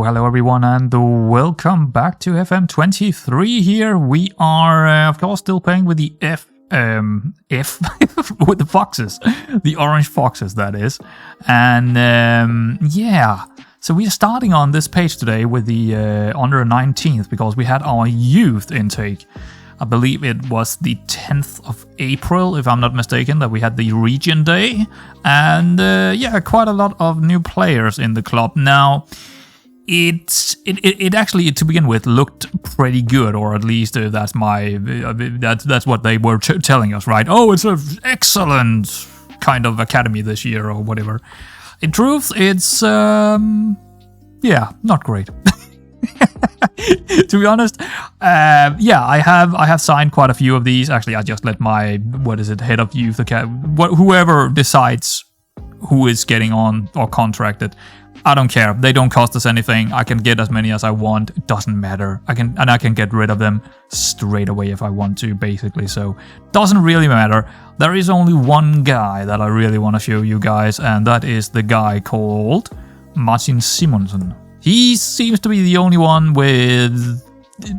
hello everyone, and welcome back to FM23 here. We are, of course, still playing with the with the foxes, the orange foxes, that is. And, yeah, so we are starting on this page today with the under 19th, because we had our youth intake. I believe it was the 10th of April, if I'm not mistaken, that we had the Region Day. And yeah, quite a lot of new players in the club. Now, it actually, to begin with, looked pretty good, or at least that's my that's what they were telling us, right? Oh, it's an excellent kind of academy this year, or whatever. In truth, it's yeah, not great. To be honest, yeah, I have signed quite a few of these. Actually, I just let my head of youth whoever decides who is getting on or contracted. I don't care. They don't cost us anything. I can get as many as I want. It doesn't matter. I can get rid of them straight away if I want to, basically. So doesn't really matter. There is only one guy that I really want to show you guys, and that is the guy called Martin Simonsen. He seems to be the only one with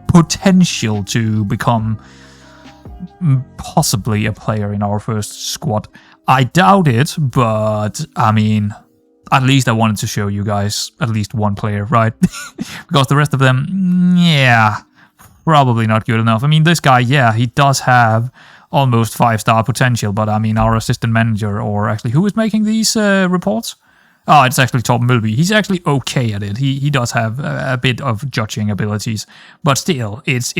potential to become possibly a player in our first squad. I doubt it, but I mean, at least I wanted to show you guys at least one player, right? Because the rest of them, yeah, probably not good enough. I mean, this guy, yeah, he does have almost 5-star potential, but I mean, our assistant manager, or actually, who is making these reports? Oh, it's actually Torben Mølby. He's actually okay at it. He does have a bit of judging abilities, but still, it's.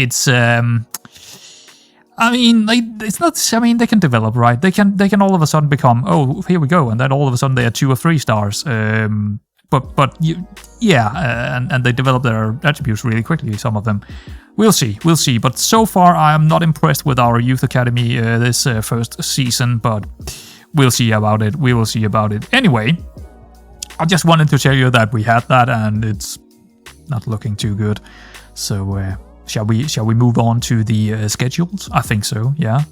I mean, it's not. I mean, they can develop, right? They can all of a sudden become, oh, here we go, and then all of a sudden they are 2 or 3 stars. But yeah, and they develop their attributes really quickly. Some of them. We'll see. But so far, I am not impressed with our youth academy this first season. But we'll see about it. We will see about it anyway. I just wanted to tell you that we had that, and it's not looking too good. So shall we move on to the schedules? I think so. Yeah.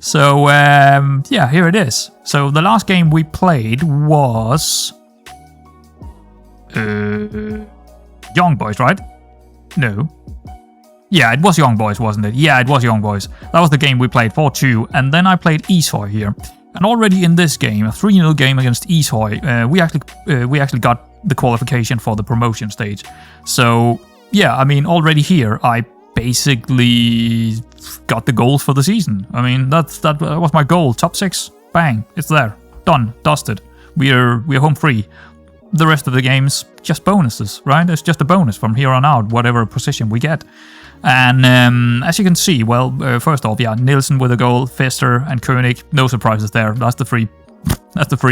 So yeah, here it is. So the last game we played was Young Boys, right? No. Yeah, it was Young Boys, wasn't it? Yeah, it was Young Boys. That was the game we played 4-2, and then I played Ishøj here. And already in this game, a 3-0 game against Ishøj, we actually got the qualification for the promotion stage. So yeah, I mean, already here, I basically got the goals for the season. I mean, that was my goal. Top 6, bang, it's there, done, dusted. We're home free. The rest of the games, just bonuses, right? It's just a bonus from here on out, whatever position we get. And as you can see, well, first off, yeah, Nielsen with a goal, Fester and Koenig, no surprises there. That's the free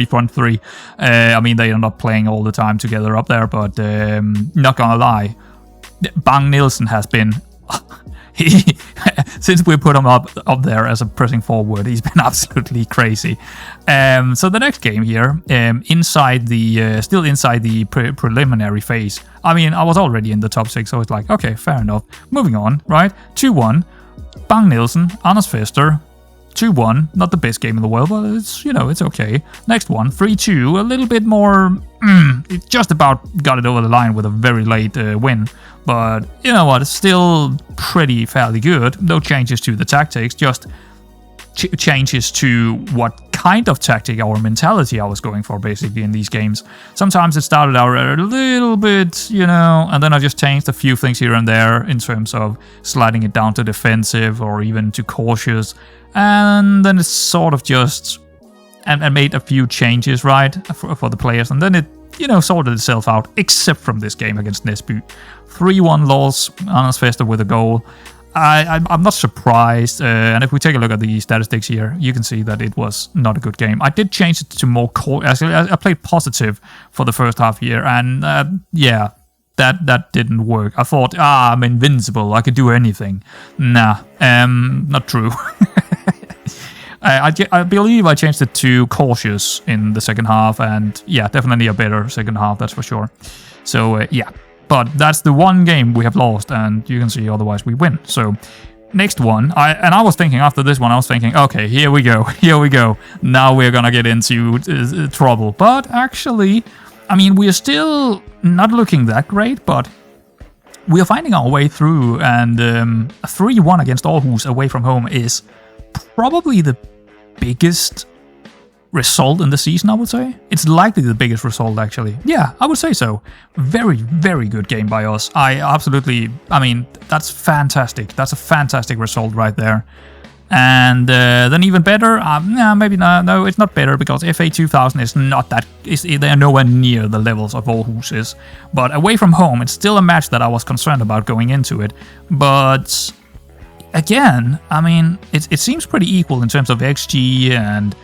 front three. I mean, they are not playing all the time together up there, but not gonna lie, Bang Nielsen has been since we put him up there as a pressing forward, he's been absolutely crazy. So the next game here, still inside the preliminary phase. I mean, I was already in the top 6, so it's like, okay, fair enough. Moving on, right? 2-1, Bang Nielsen, Anders Fester, 2-1. Not the best game in the world, but it's, you know, it's okay. Next one, 3-2, a little bit more. It just about got it over the line with a very late win. But you know what? It's still fairly good. No changes to the tactics, just changes to what kind of tactic or mentality I was going for, basically, in these games. Sometimes it started out a little bit, you know, and then I just changed a few things here and there in terms of sliding it down to defensive or even to cautious. And then it's sort of just and made a few changes, right, for the players. And then it, you know, sorted itself out, except from this game against Nesby. 3-1 loss, Anders Fester with a goal. I'm not surprised, and if we take a look at the statistics here, you can see that it was not a good game. I did change it to more I played positive for the first half here, and yeah, that didn't work. I thought, I'm invincible, I could do anything. Nah, not true. I believe I changed it to cautious in the second half, and yeah, definitely a better second half, that's for sure. So yeah. But that's the one game we have lost, and you can see otherwise we win. So next one, I was thinking after this one, I was thinking, okay, here we go. Now we're gonna get into trouble. But actually, I mean, we are still not looking that great, but we are finding our way through, and a 3-1 against Aarhus away from home is probably the biggest result in the season, I would say. It's likely the biggest result, actually. Yeah, I would say so. Very, very good game by us. I mean, that's fantastic. That's a fantastic result right there. And then even better, maybe no, it's not better, because FA2000 is not that, they are nowhere near the levels of Aarhus is. But away from home, it's still a match that I was concerned about going into it. But again, I mean, it seems pretty equal in terms of XG and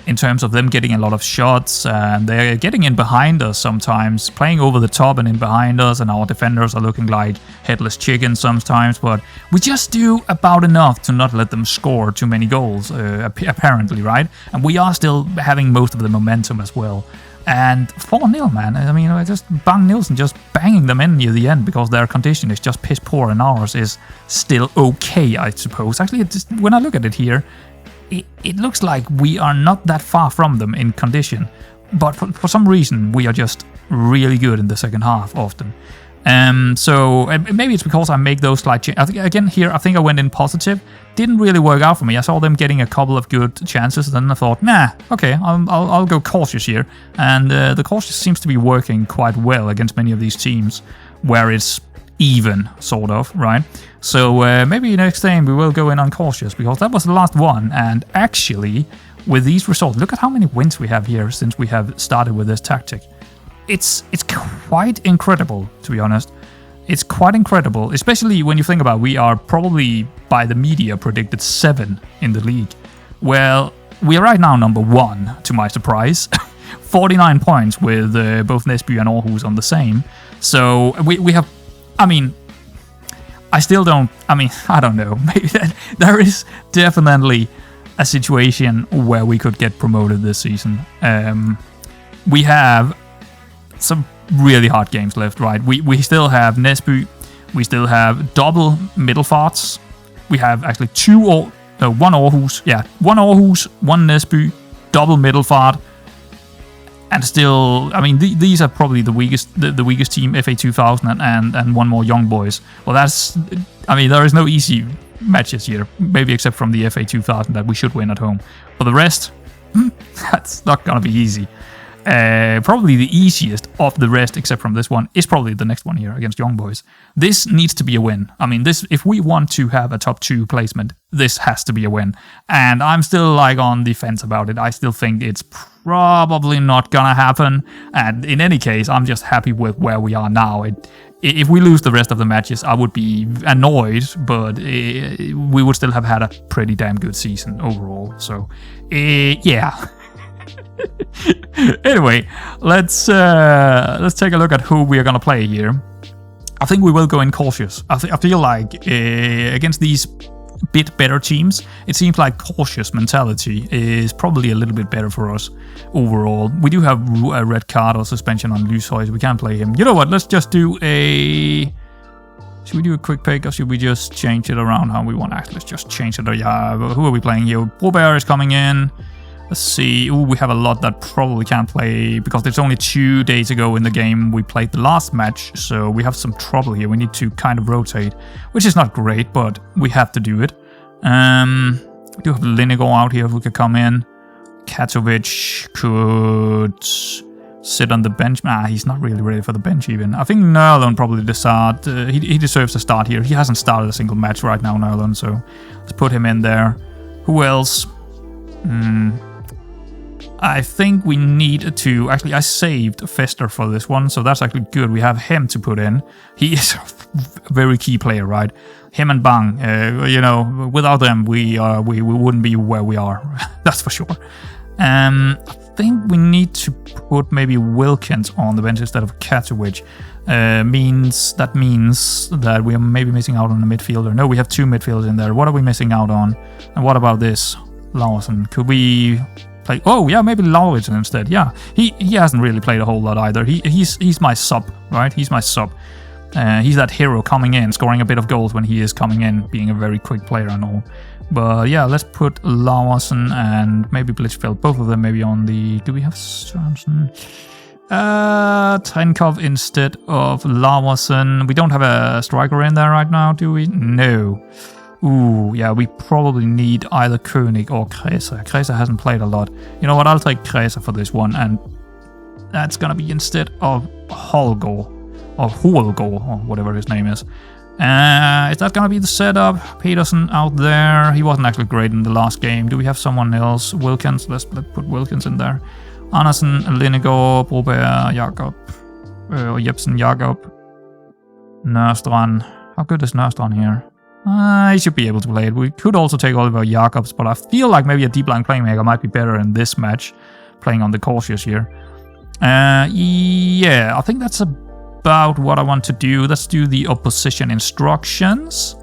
in terms of them getting a lot of shots, and they're getting in behind us sometimes, playing over the top and in behind us, and our defenders are looking like headless chickens sometimes, but we just do about enough to not let them score too many goals, apparently, right? And we are still having most of the momentum as well. And 4-0, man. I mean, just Bang Nielsen just banging them in near the end because their condition is just piss poor, and ours is still okay, I suppose. Actually, when I look at it here, it looks like we are not that far from them in condition, but for some reason we are just really good in the second half often. So maybe it's because I make those slight changes. Again, here I think I went in positive. Didn't really work out for me. I saw them getting a couple of good chances, then I thought, nah, okay, I'll go cautious here. And the cautious seems to be working quite well against many of these teams, where it's even, sort of, right? So maybe next time we will go in uncautious, because that was the last one. And actually, with these results, look at how many wins we have here since we have started with this tactic. It's quite incredible, to be honest. It's quite incredible, especially when you think about we are probably, by the media, predicted 7 in the league. Well, we are right now number 1, to my surprise. 49 points with both Nesby and Aarhus on the same. So we have, I mean, I still don't, I don't know. Maybe there is definitely a situation where we could get promoted this season. We have some really hard games left, right? We still have Nesby, we still have double Middelfarts. We have actually one Aarhus, one Aarhus, one Nesby, double Middelfart. And still, these are probably the weakest team, FA2000, and one more Young Boys. Well, there is no easy matches here, maybe except from the FA2000 that we should win at home. For the rest, that's not gonna be easy. Probably the easiest of the rest, except from this one, is probably the next one here against Young Boys. This needs to be a win. If we want to have a top 2 placement, this has to be a win. And I'm still on the fence about it. I still think it's probably not gonna happen. And in any case, I'm just happy with where we are now. If we lose the rest of the matches, I would be annoyed, but we would still have had a pretty damn good season overall. So, yeah. Anyway, let's take a look at who we are gonna play here. I think we will go in cautious. I feel like against these bit better teams, it seems like cautious mentality is probably a little bit better for us overall. We do have a red card or suspension on Lyseng, so we can't play him. You know what? Let's just do a. Should we do a quick pick, or should we just change it around how we want? Actually, let's just change it. Yeah, who are we playing here? Broberg is coming in. Let's see. Ooh, we have a lot that probably can't play because it's only 2 days ago in the game we played the last match, so we have some trouble here. We need to kind of rotate, which is not great, but we have to do it. We do have Linegal out here who could come in. Katovic could sit on the bench. He's not really ready for the bench even. I think Nerlund probably deserves he deserves to start here. He hasn't started a single match right now, Nerlund, so let's put him in there. Who else? I think we need to... Actually, I saved Fester for this one, so that's actually good. We have him to put in. He is a very key player, right? Him and Bang, without them, we wouldn't be where we are. That's for sure. I think we need to put maybe Wilkins on the bench instead of Katovic. That means that we are maybe missing out on a midfielder. No, we have 2 midfielders in there. What are we missing out on? And what about this? Lawson. Could we... play? Oh yeah, maybe Lauritsen instead. Yeah, he hasn't really played a whole lot either. He's my sub, right? He's my sub. He's that hero coming in, scoring a bit of goals when he is coming in, being a very quick player and all. But yeah, let's put Lauritsen and maybe Blitzfeld, both of them maybe on the... Do we have Sørensen? Trenkov instead of Larsen. We don't have a striker in there right now, do we? No. Ooh, yeah, we probably need either König or Krese. Krese hasn't played a lot. You know what, I'll take Krese for this one, and that's gonna be instead of Holgor, or Holgor, or whatever his name is. Is that gonna be the setup? Peterson out there. He wasn't actually great in the last game. Do we have someone else? Wilkins, let's put Wilkins in there. Andersen, Linegaard, Broberg, Jakob, Jepsen, Jakob, Nørstrand. How good is Nørstrand here? He should be able to play it. We could also take Oliver Jacobs, but I feel like maybe a deep line playmaker might be better in this match, playing on the cautious here. Yeah, I think that's about what I want to do. Let's do the opposition instructions.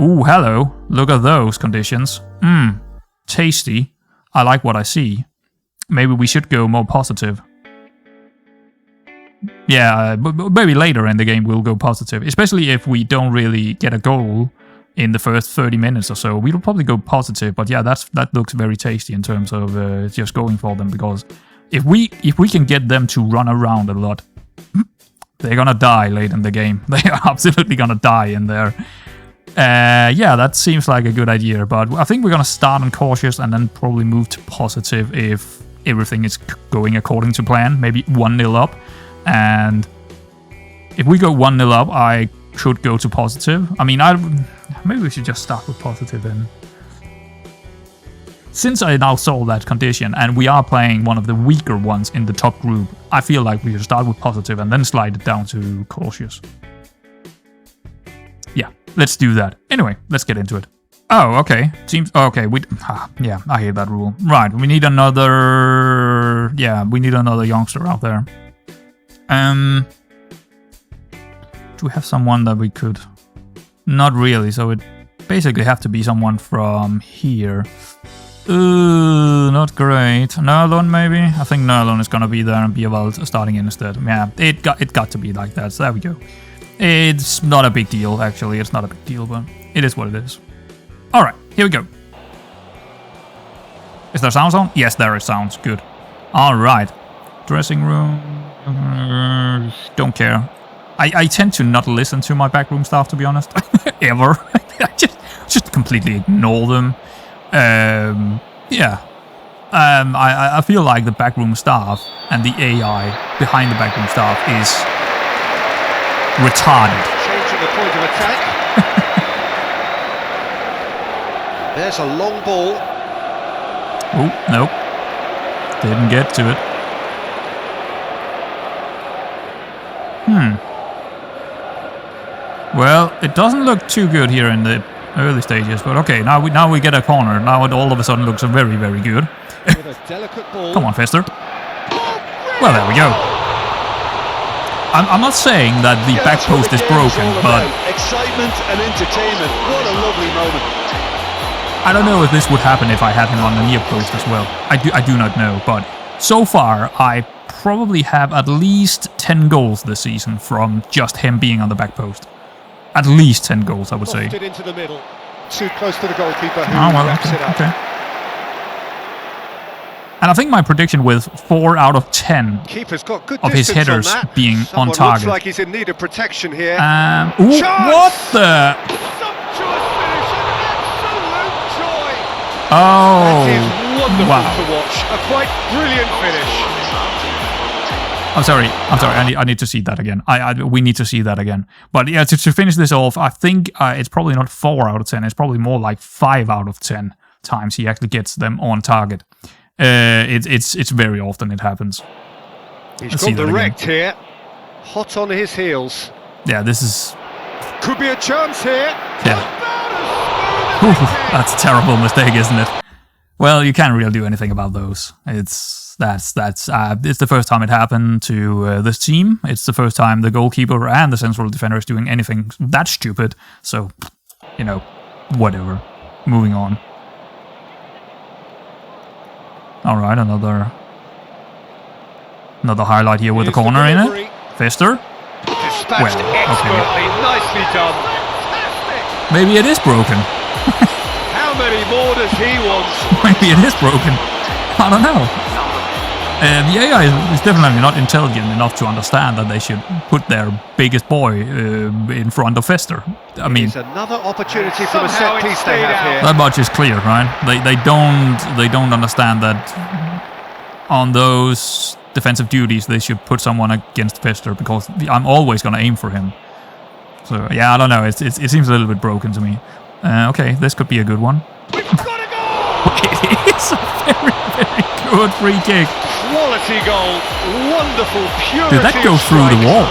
Ooh, hello. Look at those conditions. Tasty. I like what I see. Maybe we should go more positive. Yeah, maybe later in the game we'll go positive. Especially if we don't really get a goal in the first 30 minutes or so. We'll probably go positive, but yeah, that looks very tasty in terms of just going for them, because if we can get them to run around a lot, they're gonna die late in the game. They are absolutely gonna die in there. Yeah, that seems like a good idea, but I think we're gonna start on cautious and then probably move to positive if everything is going according to plan. Maybe 1-0 up, and if we go 1-0 up, I could go to positive. I mean, maybe we should just start with positive then. Since I now saw that condition, and we are playing one of the weaker ones in the top group, I feel like we should start with positive and then slide it down to cautious. Yeah, let's do that. Anyway, let's get into it. Oh, okay. Seems okay. Yeah, I hate that rule. Right, we need another. Yeah, we need another youngster out there. Do we have someone that we could? Not really. So it basically have to be someone from here. Not great. Nørlund maybe. I think Nørlund is gonna be there and Bierwald starting in instead. Yeah, it got to be like that. So there we go. It's not a big deal, actually. It's not a big deal, but it is what it is. Alright, here we go. Is there sounds on? Yes, there is sounds. Good. Alright. Dressing room. Don't care. I tend to not listen to my backroom staff, to be honest. Ever. I just completely ignore them. Yeah. I feel like the backroom staff and the AI behind the backroom staff is retarded. Changing the point of attack. There's a long ball. Oh, nope. Didn't get to it. Well, it doesn't look too good here in the early stages, but okay, now we get a corner. Now it all of a sudden looks very, very good. With a delicate ball. Come on, Fester. Well, there we go. I'm not saying that the back post is broken, but excitement and entertainment. What a lovely moment. I don't know if this would happen if I had him on the near post as well. I do not know, but so far I probably have at least 10 goals this season from just him being on the back post. At least 10 goals, I would say. It into the middle, too close to the goalkeeper. Okay. And I think my prediction with 4 out of 10 Keeper's got good of his headers on being Someone on target. Looks like he's in need of protection here. Ooh, what the? Sumptuous finish, an absolute joy. Oh, that is wonderful wow. to watch. A quite brilliant finish. I'm sorry. I need to see that again. We need to see that again. But yeah, to finish this off, I think it's probably not 4 out of 10. It's probably more like 5 out of 10 times he actually gets them on target. It's very often it happens. He's got the wrecked here. Hot on his heels. Yeah, this is. Could be a chance here. Yeah. That's a terrible mistake, isn't it? Well, you can't really do anything about those. It's the first time it happened to this team. It's the first time the goalkeeper and the central defender is doing anything that stupid. So, you know, whatever. Moving on. All right, another highlight here with the corner in it. Fester. Dispatched expertly, nicely done. Fantastic. Maybe it is broken. How many more does he want? Maybe it is broken. I don't know. The AI is definitely not intelligent enough to understand that they should put their biggest boy in front of Fester. I mean, it's another opportunity from a set piece they have here. That much is clear, right? They don't understand that on those defensive duties they should put someone against Fester, because I'm always gonna aim for him. So yeah, I don't know. It seems a little bit broken to me. Okay, this could be a good one. We've got a goal! It is a very, very good free kick. Quality goal, wonderful purity. Did that go through the wall?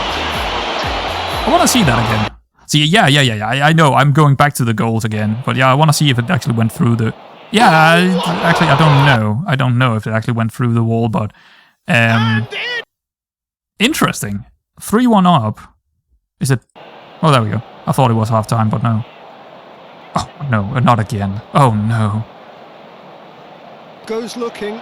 I want to see that again. See, yeah. I know. I'm going back to the goals again, but yeah, I want to see if it actually went through the. Yeah, actually, I don't know. I don't know if it actually went through the wall, but interesting. 3-1 up. Is it? Oh, there we go. I thought it was half time, but no. Oh no, not again. Oh no. Goes looking.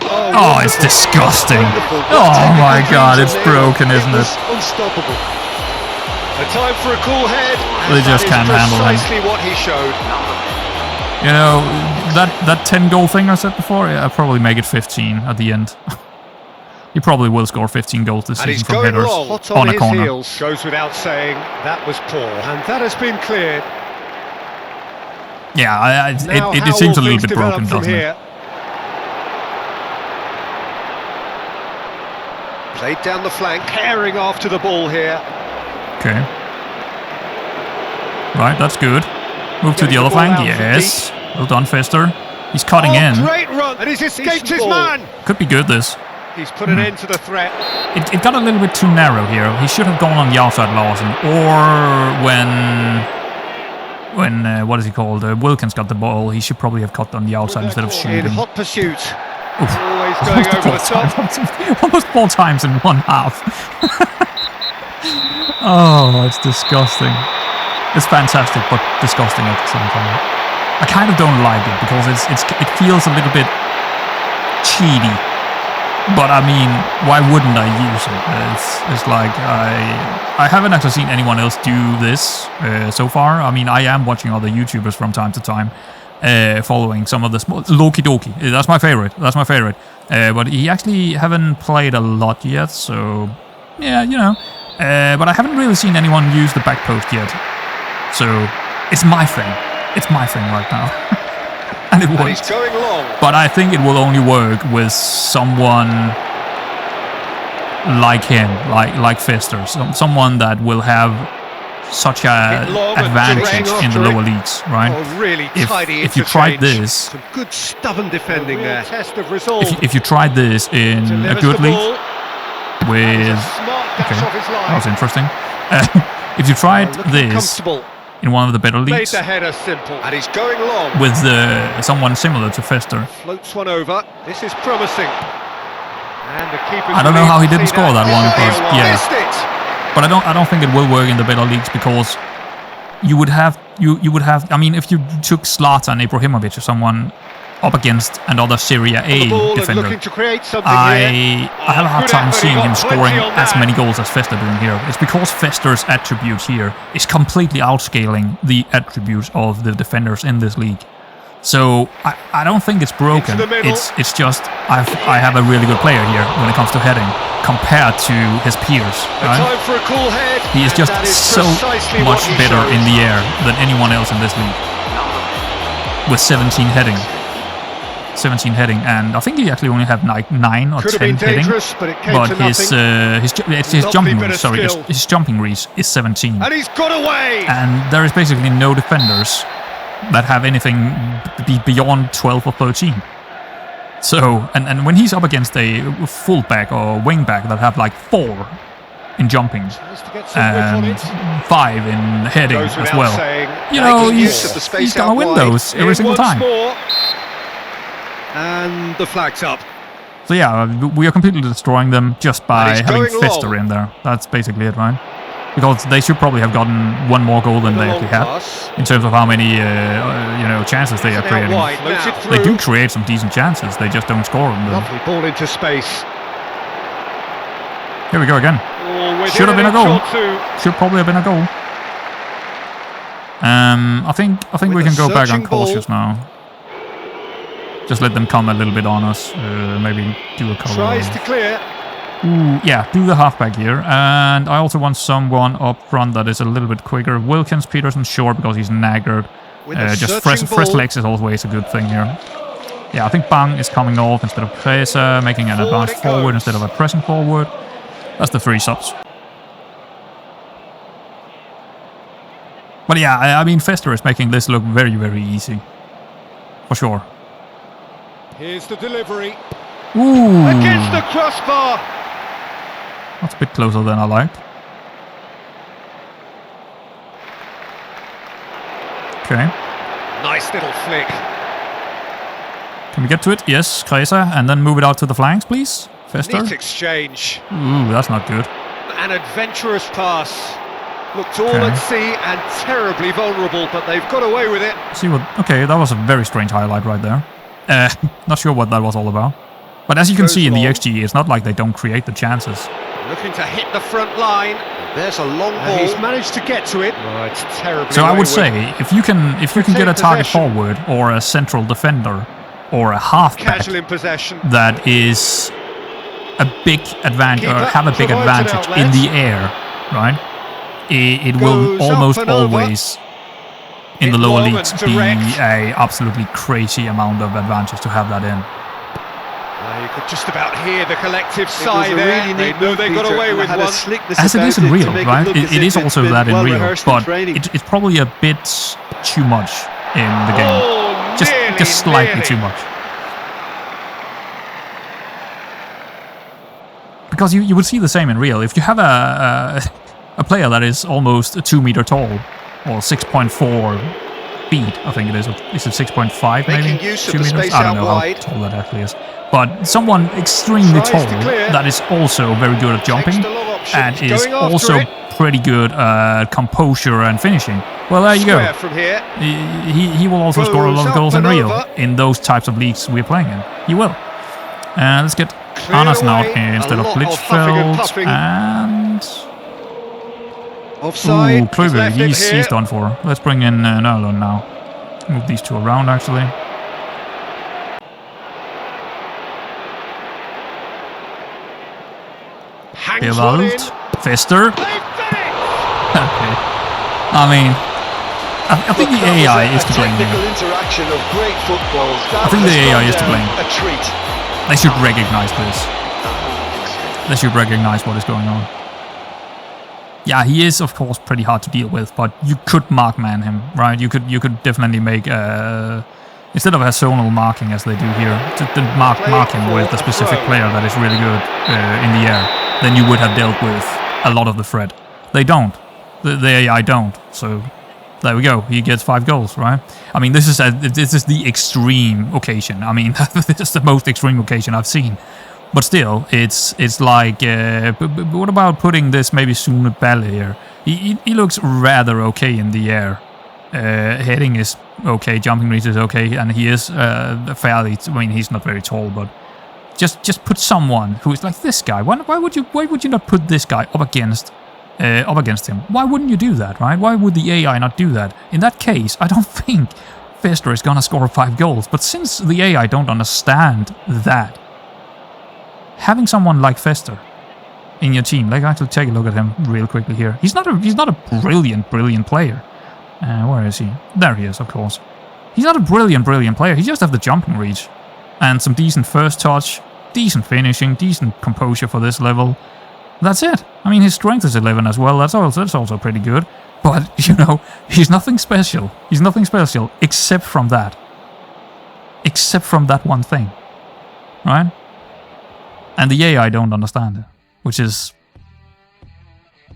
Oh, it's disgusting. Oh my god, it's broken, isn't it? Unstoppable. A time for a cool head. They just can't handle him. Precisely what he showed. You know, that 10-goal thing I said before, yeah, I'll probably make it 15 at the end. He probably will score 15 goals this season from headers on a corner. Heels. Goes without saying, that was poor. And that has been cleared. Yeah, it seems a little bit broken, doesn't it? Played down the flank, tearing after the ball here. Okay. Right, that's good. Move to the other flank, yes. Well done, Fester. He's cutting in. Great run, and he's escaped his man. Could be good, this. He's put an end to the threat. It got a little bit too narrow here. He should have gone on the outside, Larsen. Or when what is he called? Wilkins got the ball, he should probably have cut on the outside instead of shooting. In hot pursuit. Oof. Always going over the top. Almost 4 times in one half. Oh, it's disgusting. It's fantastic, but disgusting at the same time. I kind of don't like it because it feels a little bit cheaty. But I mean, why wouldn't I use it? It's like I haven't actually seen anyone else do this so far. I mean, I am watching other YouTubers from time to time, following some of the small Loki Doki. That's my favorite. But he actually haven't played a lot yet, so yeah, you know. But I haven't really seen anyone use the back post yet. So it's my thing. It's my thing right now. And it works. Going long. But I think it will only work with someone like him, like Fester, someone that will have such an advantage in the lower leagues, right? Oh, really if you tried this, some good stubborn defending there. Test of resolve. If you tried this in a good league with, okay, that was interesting. If you tried this in one of the better leagues, the header simple, and he's going long with someone similar to Fester. Floats one over. This is promising. And the keeper. I don't know how he didn't score that one, but yeah. But I don't think it will work in the better leagues because you would have. I mean, if you took Zlatan Ibrahimovic or someone up against another Serie A defender, I have a hard time seeing him scoring as many goals as Fester doing here. It's because Fester's attributes here is completely outscaling the attributes of the defenders in this league. So I don't think it's broken. It's just I have a really good player here when it comes to heading compared to his peers. Right? He is just so much better in the air than anyone else in this league. With 17 heading. 17 heading, and I think he actually only had like 9 or 10 heading, but his jumping reach, his jumping reach is 17. And he's got away. And there is basically no defenders that have anything beyond 12 or 13. So, and when he's up against a fullback or wingback that have like 4 in jumping and 5 in heading as well, you know, he's gonna win those every single time. And the flag's up. So yeah, we are completely destroying them just by having Fester in there. That's basically it, right? Because they should probably have gotten one more goal than they actually had in terms of how many chances they are creating. They do create some decent chances. They just don't score them. Lovely ball into space. Here we go again. Should have been a goal. Should probably have been a goal. I think we can go back on cautious now. Just let them come a little bit on us. Maybe do a cover. Tries to clear. Ooh, yeah, do the halfback here. And I also want someone up front that is a little bit quicker. Wilkins, Peterson, sure, because he's knackered. Just fresh legs is always a good thing here. Yeah, I think Bang is coming off instead of Presa, making an advance forward instead of a pressing forward. That's the 3 subs. But yeah, I mean, Fester is making this look very, very easy. For sure. Here's the delivery. Ooh. Against the crossbar. That's a bit closer than I liked. Okay. Nice little flick. Can we get to it? Yes, Kresa. And then move it out to the flanks, please. Fester. Neat exchange. Ooh, that's not good. An adventurous pass. Looked all at sea and terribly vulnerable, but they've got away with it. See what? Okay, that was a very strange highlight right there. Not sure what that was all about. But as you can see in the XG, it's not like they don't create the chances. Looking to hit the front line. There's a long ball. He's managed to get to it. Oh, it's terribly. So I would say if you can get a target forward or a central defender or a halfback casual in possession that is a big advantage or have a big advantage in the air, right? It will almost always in the lower leagues be a absolutely crazy amount of advantage to have that in. You could just about hear the collective sigh there. Really they knew they got away with one. As it is in real, right? It is also that in real, but it's probably a bit too much in the game. Just slightly too much. Because you would see the same in real. If you have a player that is almost 2 meter tall, or 6.4 feet, I think it is. Is it 6.5 maybe? 2 meters? I don't know how tall that actually is. But someone extremely tall that is also very good at jumping and is also pretty good at composure and finishing. Well, there you go. He will also score a lot of goals in real in those types of leagues we're playing in. He will. Let's get Aarhus now instead of Blitzfeld and... Offside. Ooh, Kluber, he's done for. Let's bring in Nerlund now. Move these two around actually. Gewalt, Fester. Okay. I mean, I think the AI is to blame here. I think the AI is to blame. They should recognize this. They should recognize what is going on. Yeah, he is of course pretty hard to deal with, but you could markman him, right? You could definitely make instead of a zonal marking as they do here, to mark him with a specific player that is really good in the air. Then you would have dealt with a lot of the threat. They don't. The AI don't. So there we go. He gets 5 goals, right? I mean, this is the extreme occasion. I mean, this is the most extreme occasion I've seen. But still, it's like, what about putting this maybe Sune Balle here? He looks rather okay in the air. Heading is okay, jumping reach is okay, and he is fairly. I mean, he's not very tall, but just put someone who is like this guy. Why would you not put this guy up against him? Why wouldn't you do that, right? Why would the AI not do that? In that case, I don't think Fester is gonna score 5 goals. But since the AI don't understand that, having someone like Fester in your team, like actually take a look at him real quickly here. He's not a brilliant player. Where is he? There he is, of course. He's not a brilliant player. He just has the jumping reach and some decent first touch, decent finishing, decent composure for this level. That's it. I mean, his strength is 11 as well. That's also pretty good. But you know, he's nothing special. He's nothing special except from that. Except from that one thing, right? And the AI don't understand it, which is...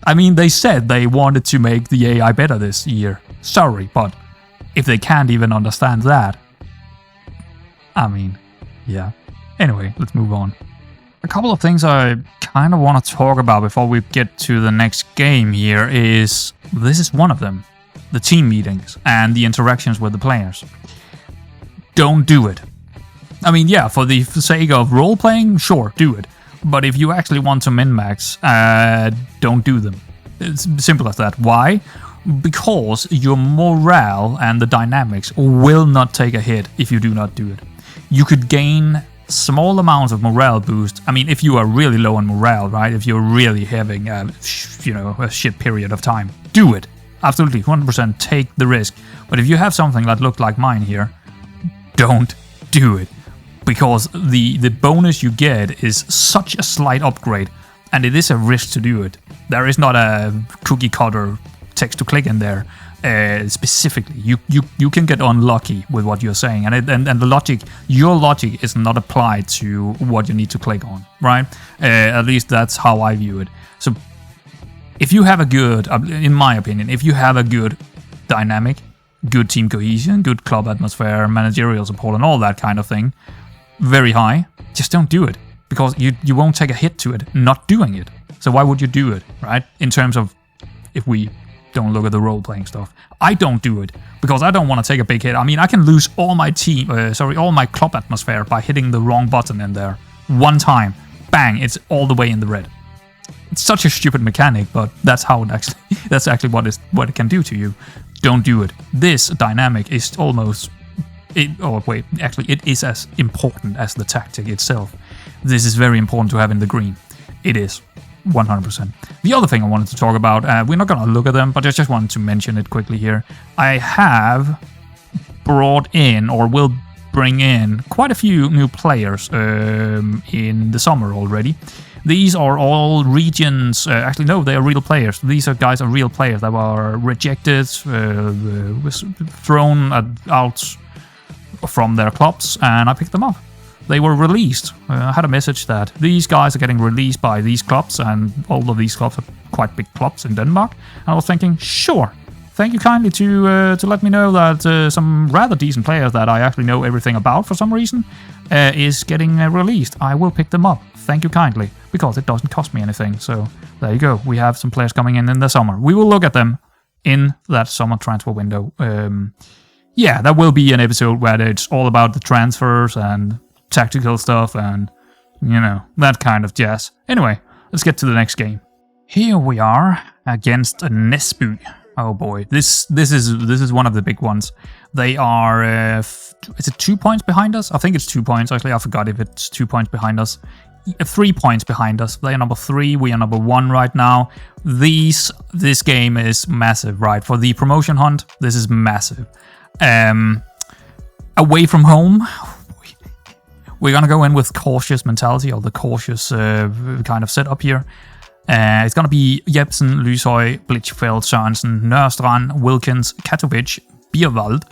I mean, they said they wanted to make the AI better this year. Sorry, but if they can't even understand that... I mean, yeah. Anyway, let's move on. A couple of things I kind of want to talk about before we get to the next game here is... This is one of them. The team meetings and the interactions with the players. Don't do it. I mean, yeah, for the sake of role-playing, sure, do it. But if you actually want to min-max, don't do them. It's simple as that. Why? Because your morale and the dynamics will not take a hit if you do not do it. you could gain small amounts of morale boost. I mean, if you are really low on morale, right? If you're really having a shit period of time, do it. Absolutely, 100% take the risk. But if you have something that looked like mine here, don't do it. Because the bonus you get is such a slight upgrade, and it is a risk to do it. There is not a cookie cutter text to click in there. Specifically, you can get unlucky with what you're saying, and the logic, your logic is not applied to what you need to click on, right? At least that's how I view it. So if you have a good, in my opinion, if you have a good dynamic, good team cohesion, good club atmosphere, managerial support, and all that kind of thing, very high, just don't do it, because you won't take a hit to it not doing it. So why would you do it, right? In terms of, if we don't look at the role-playing stuff, I don't do it because I don't want to take a big hit. I mean, I can lose all my all my club atmosphere by hitting the wrong button in there one time. Bang! It's all the way in the red. It's such a stupid mechanic, but that's how it actually. That's actually what it can do to you. Don't do it. This dynamic is almost. It is as important as the tactic itself. This is very important to have in the green. It is. 100%. The other thing I wanted to talk about, we're not going to look at them, but I just wanted to mention it quickly here. I have brought in, or will bring in, quite a few new players in the summer already. These are all regions, actually no, they are real players. These guys are real players that were rejected, thrown out from their clubs, and I picked them up. They were released. I had a message that these guys are getting released by these clubs, and all of these clubs are quite big clubs in Denmark. And I was thinking, sure, thank you kindly to let me know that some rather decent players that I actually know everything about for some reason is getting released. I will pick them up. Thank you kindly, because it doesn't cost me anything. So there you go. We have some players coming in the summer. We will look at them in that summer transfer window. Yeah, that will be an episode where it's all about the transfers and tactical stuff and, that kind of jazz. Anyway, let's get to the next game. Here we are against Nesby. Oh boy, this is one of the big ones. They are, is it 2 points behind us? I think it's 2 points. Actually, I forgot if it's 2 points behind us. 3 points behind us. They are number 3. We are number 1 right now. This game is massive, right? For the promotion hunt, this is massive. Away from home, we're going to go in with cautious mentality, or the cautious kind of setup here. It's going to be Jebsen, Lyseng, Blichfeldt, Sørensen, Nørstrand, Wilkins, Katowice, Bierwald,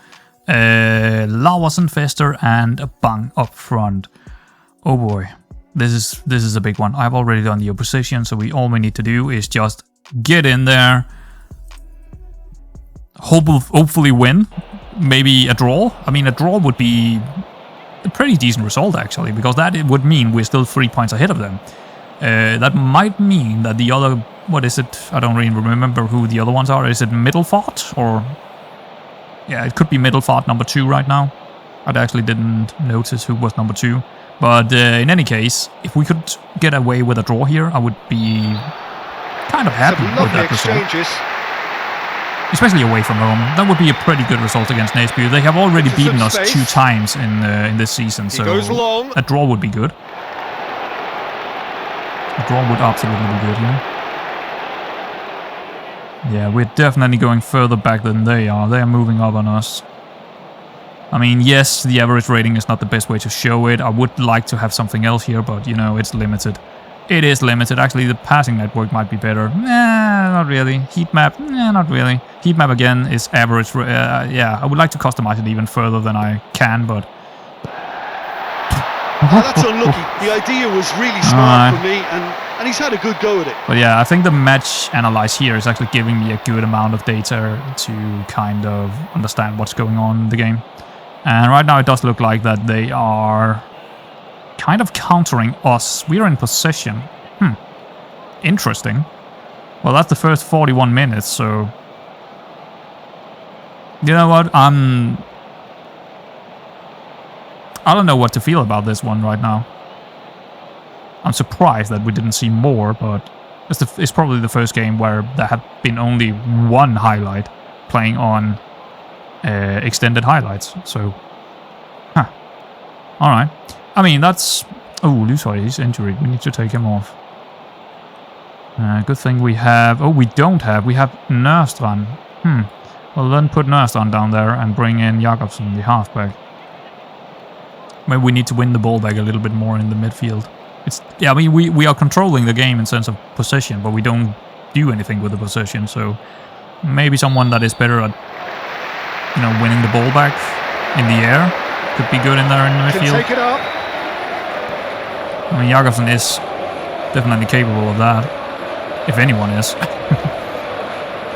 Laursen, Fester, and Bang up front. Oh boy, this is a big one. I've already done the opposition, so all we need to do is just get in there, hopefully win, maybe a draw. I mean, a draw would be a pretty decent result, actually, because that it would mean we're still 3 points ahead of them. That might mean that the other, what is it? I don't really remember who the other ones are. Is it Middelfart? Or, yeah, it could be Middelfart number 2 right now. I actually didn't notice who was number 2. But in any case, if we could get away with a draw here, I would be kind of happy with that result. Especially away from home. That would be a pretty good result against Nesby. They have already beaten us 2 times in this season, so a draw would be good. A draw would absolutely be good, yeah. Yeah, we're definitely going further back than they are. They are moving up on us. I mean, yes, the average rating is not the best way to show it. I would like to have something else here, but, it's limited. It is limited. Actually, the passing network might be better. Nah, not really. Heat map, not really. Heat map, again, is average. Yeah, I would like to customize it even further than I can, but... That's unlucky. The idea was really smart for me, and he's had a good go at it. But yeah, I think the match analyze here is actually giving me a good amount of data to kind of understand what's going on in the game. And right now it does look like that they are kind of countering us. We are in possession. Interesting. Well, that's the first 41 minutes, so... You know what? I don't know what to feel about this one right now. I'm surprised that we didn't see more, but it's probably the first game where there had been only one highlight playing on extended highlights. So, Alright. I mean, that's... Oh, Lyseng is injured. We need to take him off. Good thing we have... Oh, we don't have. We have Nørstrand. Well, then put Nørstrand down there and bring in Jakobsen, the halfback. Maybe we need to win the ball back a little bit more in the midfield. Yeah, I mean, we are controlling the game in sense of possession, but we don't do anything with the possession, so maybe someone that is better at, you know, winning the ball back in the air could be good in there in the midfield. Take it up. I mean, Jakobsen is definitely capable of that, if anyone is.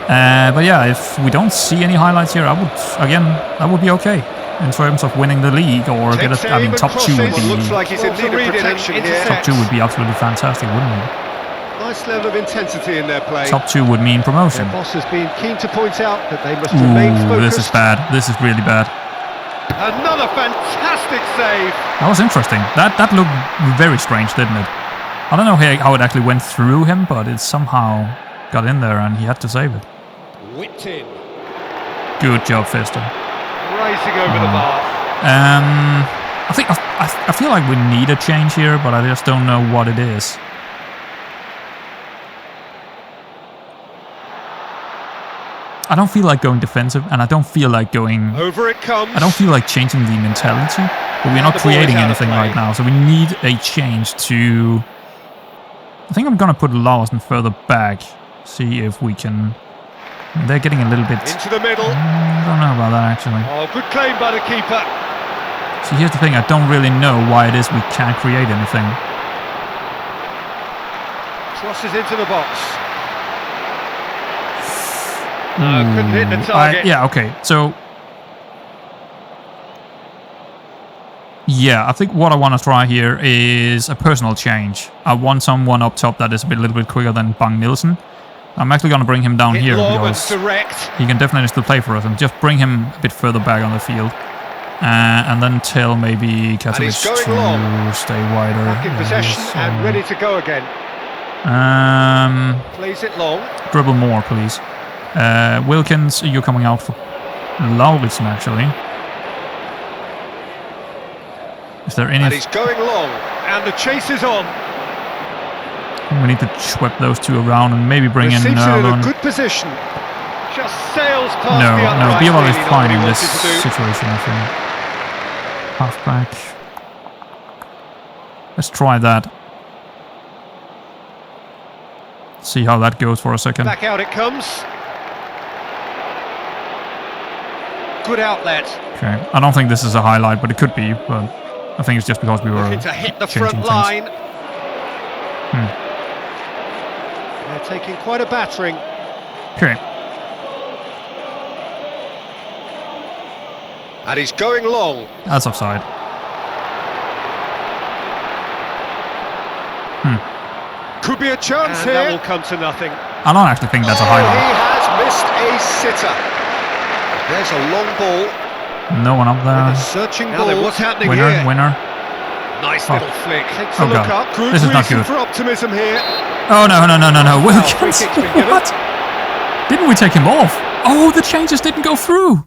But yeah, if we don't see any highlights here, that would be okay. In terms of winning the league or get a, I mean, top 2 would be... Looks like he's in need of protection here. Top 2 would be absolutely fantastic, wouldn't it? Nice level of intensity in their play. Top 2 would mean promotion. Their boss has been keen to point out that they must remain focused. This is bad. This is really bad. Another fantastic save. That was interesting. That looked very strange, didn't it? I don't know how it actually went through him, but it somehow got in there and he had to save it. Whipped in. Good job, Fester. Rising over the bar. I feel like we need a change here, but I just don't know what it is. I don't feel like going defensive, and I don't feel like going... Over it comes. I don't feel like changing the mentality, but we're not creating anything right now, so we need a change to... I think I'm gonna put Larsen further back, see if we can... They're getting a little bit... Into the middle. I don't know about that, actually. Oh, good claim by the keeper. See, here's the thing, I don't really know why it is we can't create anything. Crosses into the box. No, couldn't hit the target. Yeah, okay, so... Yeah, I think what I want to try here is a personal change. I want someone up top that is a little bit quicker than Bang Nielsen. I'm actually going to bring him down here because he can definitely still play for us, and just bring him a bit further back on the field. And then tell maybe Katovic to stay wider. Back in possession and ready to go again. Plays it long. Dribble more, please. Wilkins, you're coming out for Lauritsen, actually. Is there any... And he's going long, and the chase is on. We need to sweep those two around and maybe bring in Nørlund. In a good position. Just sails past no, the no, Bierwald is really fine in this situation, I think. Halfback. Let's try that. See how that goes for a second. Back out it comes. Good outlet. Okay, I don't think this is a highlight, but it could be. But I think it's just because we were looking to hit the front line. They're taking quite a battering. Okay. And he's going long. That's offside. Could be a chance here. That will come to nothing. I don't actually think that's a highlight. He has missed a sitter. There's a long ball. No one up there. Searching ball. What's happening winner, here? Winner. Nice little flick. Takes a look up. Good this is not good. For optimism here. Oh no. Wilkins. What? Didn't we take him off? Oh, the changes didn't go through.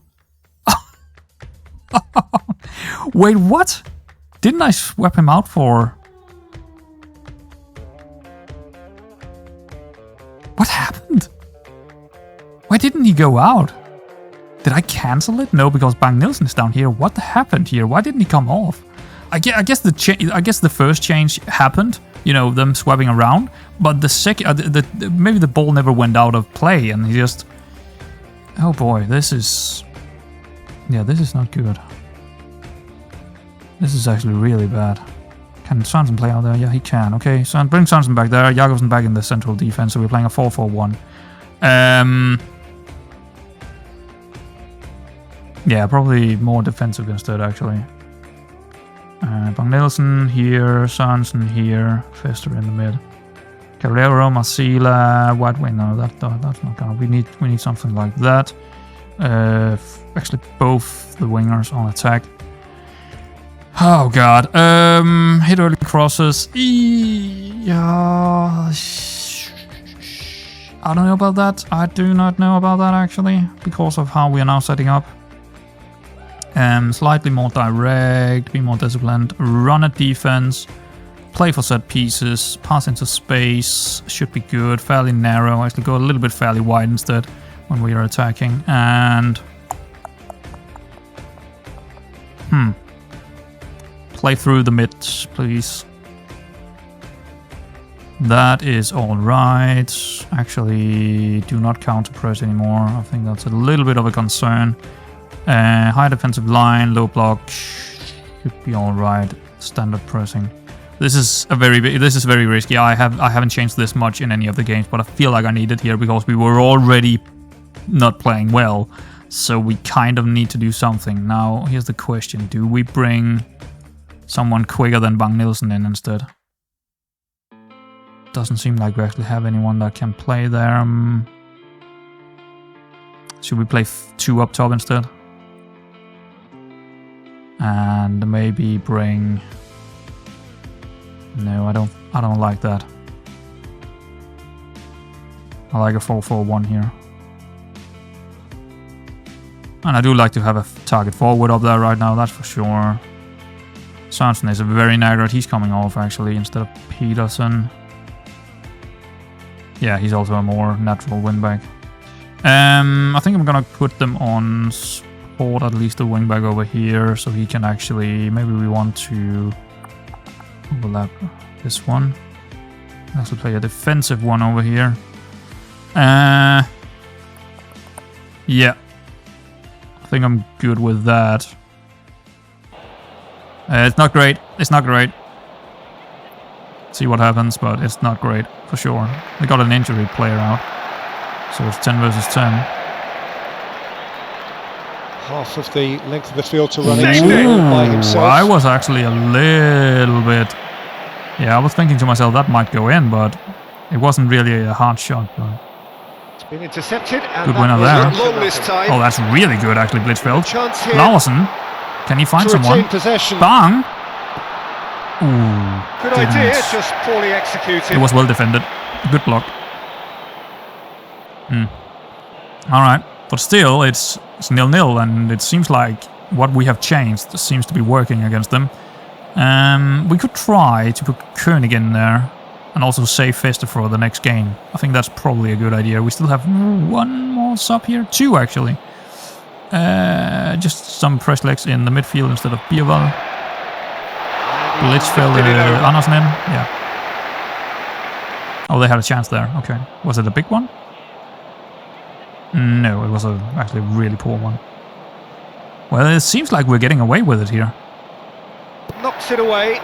Wait, what? Didn't I swap him out for... What happened? Why didn't he go out? Did I cancel it? No, because Bang Nielsen is down here. What happened here? Why didn't he come off? I guess the first change happened. You know, them swapping around. But the second, maybe the ball never went out of play, and he just... Oh boy, this is... Yeah, this is not good. This is actually really bad. Can Sørensen play out there? Yeah, he can. Okay, so bring Sørensen back there. Jakobsen back in the central defense, so we're playing a 4-4-1. Yeah, probably more defensive instead, actually. Bang Nielsen here, Sørensen here, Fester in the mid. Carrero, Marcela, White Wing. No, that's not gonna. We need something like that. Actually, both the wingers on attack. Oh god. Hit early crosses. Yeah. I don't know about that. I do not know about that actually, because of how we are now setting up. Slightly more direct, be more disciplined, run at defense, play for set pieces, pass into space, should be good, fairly narrow, actually go a little bit fairly wide instead when we are attacking, and play through the mid, please. That is alright. Actually, do not counter press anymore. I think that's a little bit of a concern. High defensive line, low block, should be alright. Standard pressing. This is very risky. I haven't changed this much in any of the games, but I feel like I need it here because we were already not playing well. So we kind of need to do something. Now, here's the question. Do we bring someone quicker than Bang Nielsen in instead? Doesn't seem like we actually have anyone that can play there. Should we play 2 up top instead? And maybe bring... No, I don't like that. I like a 4-4-1 here. And I do like to have a target forward up there right now, that's for sure. Sørensen is a very naggard. He's coming off actually instead of Peterson. Yeah, he's also a more natural wingback. I think I'm gonna put them on sport, at least the wingback over here, so he can actually... Maybe we want to overlap this one. Also play a defensive one over here. Yeah. I think I'm good with that. It's not great. It's not great. See what happens, but it's not great for sure. We got an injury player out, so it's 10 versus 10. Half of the length of the field to run into by himself. I was actually a little bit... Yeah, I was thinking to myself that might go in, but it wasn't really a hard shot. But It's been intercepted. And good winner there. Long this time. Oh, that's really good actually, Blitzfeld. Chance here. Larsen, can he find someone? Possession. Bang! Ooh, Good idea, just poorly executed. It was well defended. Good block. Alright, but still, it's 0-0, and it seems like what we have changed seems to be working against them. We could try to put Koenig in there and also save Fester for the next game. I think that's probably a good idea. We still have 1 more sub here. 2 actually. Just some fresh legs in the midfield instead of Bierwald. Blitzfeld Andersen in. Yeah. Oh, they had a chance there. Okay. Was it a big one? No, it was actually a really poor one. Well, it seems like we're getting away with it here. Knocks it away.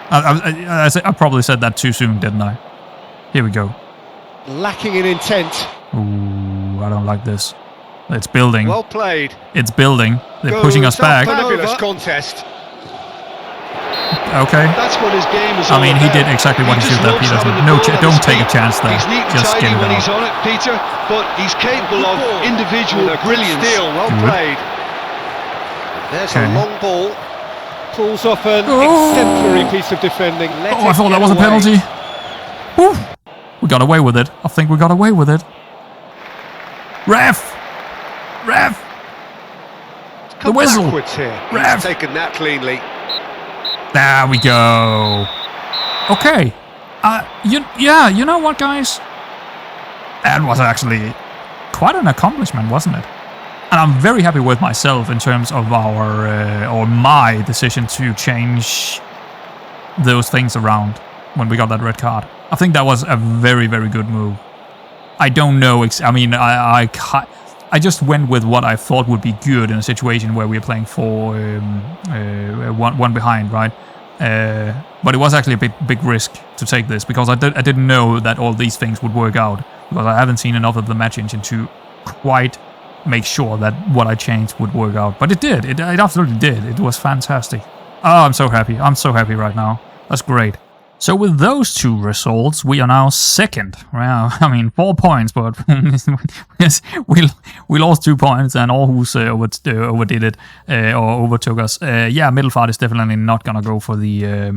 I probably said that too soon, didn't I? Here we go. Lacking in intent. Ooh, I don't like this. It's building. Well played. It's building. They're pushing us back. Fabulous contest. Okay. That's what his game is. I mean, he did exactly what he should have. Peterson. No, don't take a chance there. Just get it when he's out. on it, Peter. But he's capable of individual brilliance. Steal, well played. There's a long ball. Pulls off an exemplary piece of defending. I thought that was a penalty. Woo. We got away with it. I think we got away with it. Ref! The whistle! Here. Ref! He's taken that cleanly. There we go. Okay. You know what, guys? That was actually quite an accomplishment, wasn't it? And I'm very happy with myself in terms of my decision to change those things around when we got that red card. I think that was a very, very good move. I don't know. I mean, I just went with what I thought would be good in a situation where we're playing for one behind, right? But it was actually a big risk to take this because I didn't know that all these things would work out because I haven't seen enough of the match engine to quite make sure that what I changed would work out. But it did. It absolutely did. It was fantastic. Oh, I'm so happy. I'm so happy right now. That's great. So with those 2 results, we are now second. Well, I mean, 4 points, but we lost 2 points, and Aarhus overdid it or overtook us. Yeah, Middelfart is definitely not gonna go for the.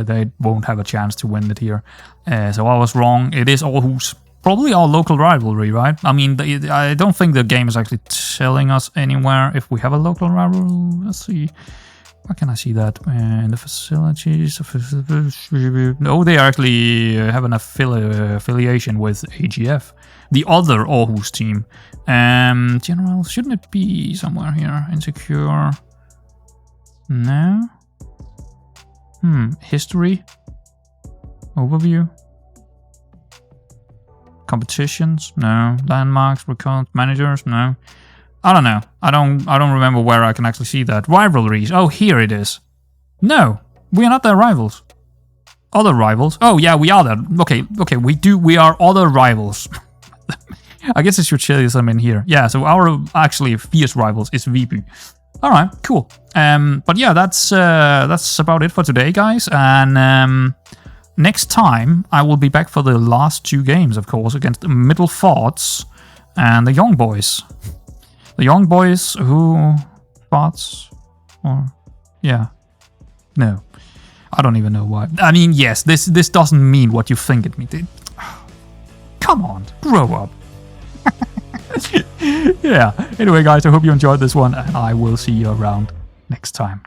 They won't have a chance to win it here. So I was wrong. It is Aarhus. Probably our local rivalry, right? I mean, I don't think the game is actually telling us anywhere if we have a local rivalry. Let's see. Where can I see that? In the facilities. No, they actually have an affiliation with AGF, the other Aarhus team. General, shouldn't it be somewhere here? Insecure. No. History. Overview. Competitions? No. Landmarks, record managers? No. I don't know. I don't remember where I can actually see that. Rivalries. Oh, here it is. No, we are not their rivals. Other rivals. Oh yeah, we are that. Okay. We are other rivals. I guess it should show you some in here. Yeah, so our actually fierce rivals is VP. All right, cool. But yeah, that's about it for today, guys. And next time I will be back for the last 2 games, of course, against the Middle Forts and the Young Boys. The Young Boys who Forts or yeah, no, I don't even know why. I mean, yes, this doesn't mean what you think it means. Come on, grow up. Yeah. Anyway, guys, I hope you enjoyed this one, and I will see you around next time.